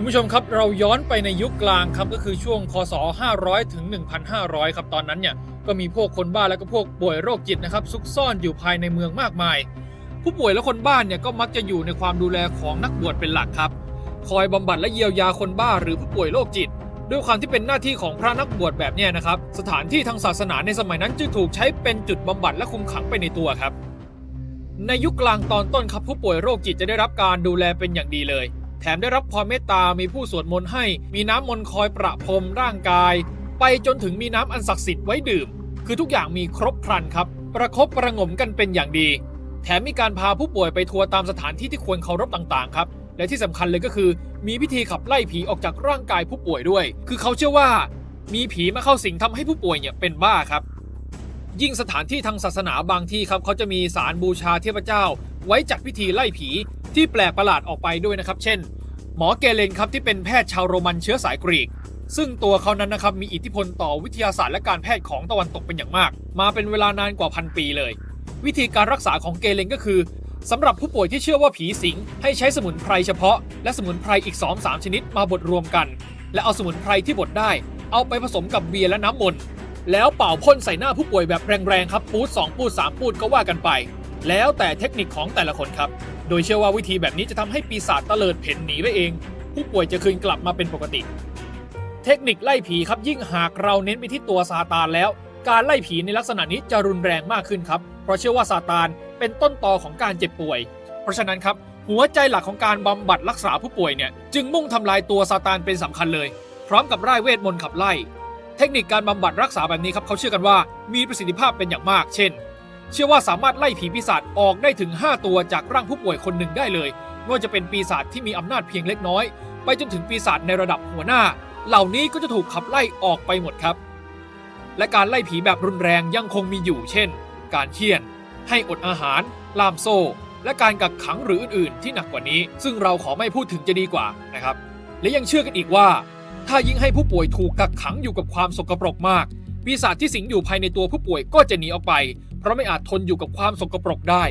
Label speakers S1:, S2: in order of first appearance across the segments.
S1: คุณผู้ชมครับเราย้อนไปในยุคกลางครับก็คือช่วงคศ500ถึง1,500ครับตอนนั้นเนี่ยก็มีพวกคนบ้าและก็พวกป่วยโรคจิตนะครับซุกซ่อนอยู่ภายในเมืองมากมายผู้ป่วยและคนบ้าเนี่ยก็มักจะอยู่ในความดูแลของนักบวชเป็นหลักครับคอยบำบัดและเยียวยาคนบ้าหรือผู้ป่วยโรคจิตด้วยความที่เป็นหน้าที่ของพระนักบวชแบบนี้นะครับสถานที่ทางศาสนาในสมัยนั้นจึงถูกใช้เป็นจุดบำบัดและคุมขังไปในตัวครับในยุคกลางตอนต้นครับผู้ป่วยโรคจิตจะได้รับการดูแลเป็นอย่างดีเลยแถมได้รับความเมตตามีผู้สวดมนต์ให้มีน้ำมนต์คอยประพรมร่างกายไปจนถึงมีน้ำอันศักดิ์สิทธิ์ไว้ดื่มคือทุกอย่างมีครบครันครับประคบประหงมกันเป็นอย่างดีแถมมีการพาผู้ป่วยไปทัวร์ตามสถานที่ที่ควรเคารพต่างๆครับและที่สำคัญเลยก็คือมีพิธีขับไล่ผีออกจากร่างกายผู้ป่วยด้วยคือเขาเชื่อว่ามีผีมาเข้าสิงทำให้ผู้ป่วยเนี่ยเป็นบ้าครับยิ่งสถานที่ทางศาสนาบางที่ครับเขาจะมีศาลบูชาเทพเจ้าไว้จัดพิธีไล่ผีที่แปลกประหลาดออกไปด้วยนะครับเช่นหมอเกเลนครับที่เป็นแพทย์ชาวโรมันเชื้อสายกรีกซึ่งตัวเขานั้นนะครับมีอิทธิพลต่อวิทยาศาสตร์และการแพทย์ของตะวันตกเป็นอย่างมากมาเป็นเวลานานกว่า1,000 ปีเลยวิธีการรักษาของเกเลนก็คือสำหรับผู้ป่วยที่เชื่อว่าผีสิงให้ใช้สมุนไพรเฉพาะและสมุนไพรอีก 2-3 ชนิดมาบดรวมกันและเอาสมุนไพรที่บดได้เอาไปผสมกับเบียร์และน้ำมนต์แล้วเป่าพ่นใส่หน้าผู้ป่วยแบบแรงๆครับปูด2ปูด3ปูดก็ว่ากันไปแล้วแต่เทคนิคของแต่ละคนครับโดยเชื่อว่าวิธีแบบนี้จะทำให้ปีศาจเตลิดเพ่นหนีไปเองผู้ป่วยจะคืนกลับมาเป็นปกติเทคนิคไล่ผีครับยิ่งหากเราเน้นไปที่ตัวซาตานแล้วการไล่ผีในลักษณะนี้จะรุนแรงมากขึ้นครับเพราะเชื่อว่าซาตานเป็นต้นตอของการเจ็บป่วยเพราะฉะนั้นครับหัวใจหลักของการบำบัดรักษาผู้ป่วยเนี่ยจึงมุ่งทำลายตัวซาตานเป็นสำคัญเลยพร้อมกับร่ายเวทมนต์ขับไล่เทคนิคการบำบัดรักษาแบบนี้ครับเขาเชื่อกันว่ามีประสิทธิภาพเป็นอย่างมากเช่นเชื่อว่าสามารถไล่ผีปีศาจออกได้ถึง5ตัวจากร่างผู้ป่วยคนหนึ่งได้เลยไม่ว่าจะเป็นปีศาจที่มีอำนาจเพียงเล็กน้อยไปจนถึงปีศาจในระดับหัวหน้าเหล่านี้ก็จะถูกขับไล่ออกไปหมดครับและการไล่ผีแบบรุนแรงยังคงมีอยู่เช่นการเฆี่ยนให้อดอาหารล่ามโซ่และการกักขังหรืออื่นๆที่หนักกว่านี้ซึ่งเราขอไม่พูดถึงจะดีกว่านะครับและยังเชื่อกันอีกว่าถ้ายิ่งให้ผู้ป่วยถูกกักขังอยู่กับความสกปรกมากปีศาจที่สิงอยู่ภายในตัวผู้ป่วยก็จะหนีออกไปเพราะไม่อาจทนอยู่กับความสกปรกได้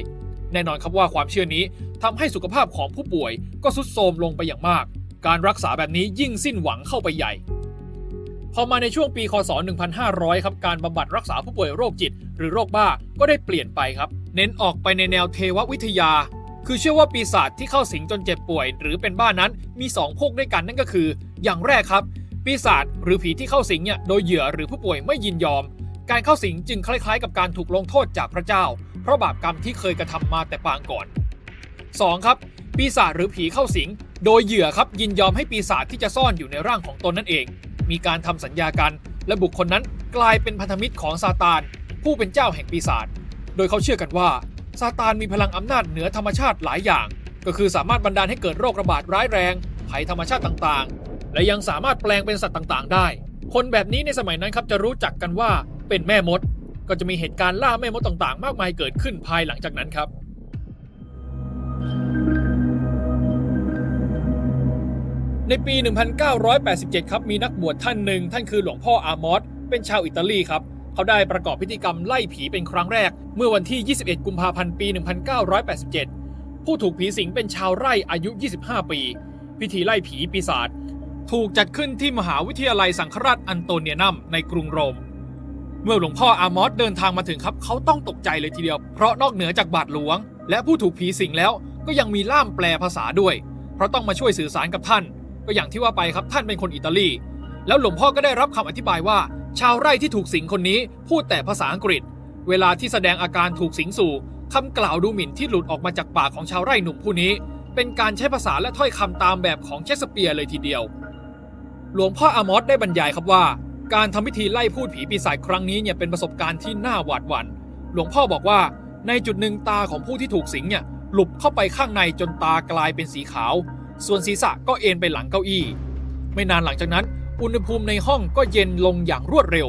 S1: แน่นอนครับว่าความเชื่อนี้ทำให้สุขภาพของผู้ป่วยก็ทรุดโทรมลงไปอย่างมากการรักษาแบบนี้ยิ่งสิ้นหวังเข้าไปใหญ่พอมาในช่วงปีคศ1500ครับการบำบัดรักษาผู้ป่วยโรคจิตหรือโรคบ้าก็ได้เปลี่ยนไปครับเน้นออกไปในแนวเทววิทยาคือเชื่อว่าปีศาจที่เข้าสิงจนเจ็บป่วยหรือเป็นบ้านั้นมี2พวกด้วยกันนั่นก็คืออย่างแรกครับปีศาจหรือผีที่เข้าสิงเนี่ยโดยเหยื่อหรือผู้ป่วยไม่ยินยอมการเข้าสิงจึงคล้ายๆกับการถูกลงโทษจากพระเจ้าเพราะบาปกรรมที่เคยกระทำมาแต่ปางก่อน2ครับปีศาจหรือผีเข้าสิงโดยเหยื่อครับยินยอมให้ปีศาจที่จะซ่อนอยู่ในร่างของตนนั่นเองมีการทำสัญญากันและบุคคลนั้นกลายเป็นพันธมิตรของซาตานผู้เป็นเจ้าแห่งปีศาจโดยเขาเชื่อกันว่าซาตานมีพลังอำนาจเหนือธรรมชาติหลายอย่างก็คือสามารถบันดาลให้เกิดโรคระบาดร้ายแรงภัยธรรมชาติต่างๆและยังสามารถแปลงเป็นสัตว์ต่างๆได้คนแบบนี้ในสมัยนั้นครับจะรู้จักกันว่าเป็นแม่มดก็จะมีเหตุการณ์ล่าแม่มดต่างๆมากมายเกิดขึ้นภายหลังจากนั้นครับในปี 1987 ครับมีนักบวชท่านหนึ่งท่านคือหลวงพ่ออามอสเป็นชาวอิตาลีครับเขาได้ประกอบพิธีกรรมไล่ผีเป็นครั้งแรกเมื่อวันที่ 21 กุมภาพันธ์ปี 1987 ผู้ถูกผีสิงเป็นชาวไร่อายุ 25 ปีพิธีไล่ผีปีศาจถูกจัดขึ้นที่มหาวิทยาลัยสังฆราชอันโตเนียนัมในกรุงโรมเมื่อหลวงพ่ออามอสเดินทางมาถึงครับเขาต้องตกใจเลยทีเดียวเพราะนอกเหนือจากบาทหลวงและผู้ถูกผีสิงแล้วก็ยังมีล่ามแปลภาษาด้วยเพราะต้องมาช่วยสื่อสารกับท่านก็อย่างที่ว่าไปครับท่านเป็นคนอิตาลีแล้วหลวงพ่อก็ได้รับคำอธิบายว่าชาวไร่ที่ถูกสิงคนนี้พูดแต่ภาษาอังกฤษเวลาที่แสดงอาการถูกสิงสู่คำกล่าวดูหมิ่นที่หลุดออกมาจากปากของชาวไร่หนุ่มผู้นี้เป็นการใช้ภาษาและถ้อยคำตามแบบของเชคสเปียร์เลยทีเดียวหลวงพ่ออามอสได้บรรยายครับว่าการทำพิธีไล่พูดผีปีศาจครั้งนี้เนี่ยเป็นประสบการณ์ที่น่าหวาดหวั่นหลวงพ่อบอกว่าในจุดหนึ่งตาของผู้ที่ถูกสิงเนี่ยหลุบเข้าไปข้างในจนตากลายเป็นสีขาวส่วนศีรษะก็เอนไปหลังเก้าอี้ไม่นานหลังจากนั้นอุณหภูมิในห้องก็เย็นลงอย่างรวดเร็ว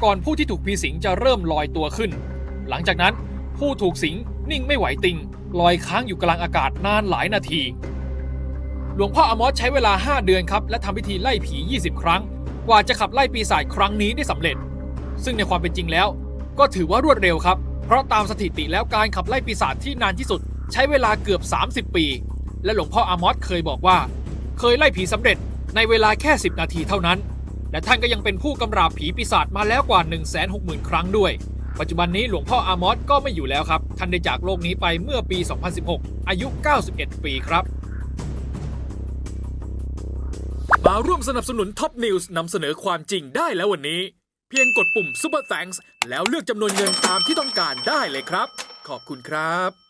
S1: ก่อนผู้ที่ถูกผีสิงจะเริ่มลอยตัวขึ้นหลังจากนั้นผู้ถูกสิงนิ่งไม่ไหวติงลอยค้างอยู่กลางอากาศนานหลายนาทีหลวงพ่ออามอสใช้เวลา5 เดือนครับและทำพิธีไล่ผี20 ครั้งกว่าจะขับไล่ปีศาจครั้งนี้ได้สำเร็จซึ่งในความเป็นจริงแล้วก็ถือว่ารวดเร็วครับเพราะตามสถิติแล้วการขับไล่ปีศาจที่นานที่สุดใช้เวลาเกือบ30 ปีและหลวงพ่ออามอสเคยบอกว่า เคยไล่ผีสำเร็จในเวลาแค่10นาทีเท่านั้นและท่านก็ยังเป็นผู้กำราบผีปีศาจมาแล้วกว่า 160,000 ครั้งด้วยปัจจุบันนี้หลวงพ่ออามอสก็ไม่อยู่แล้วครับท่านได้จากโลกนี้ไปเมื่อปี 2016 อายุ 91 ปีครับมาร่วมสนับสนุนท็อปนิวส์นำเสนอความจริงได้แล้ววันนี้เพียงกดปุ่ม Super Thanks แล้วเลือกจำนวนเงินตามที่ต้องการได้เลยครับขอบคุณครับ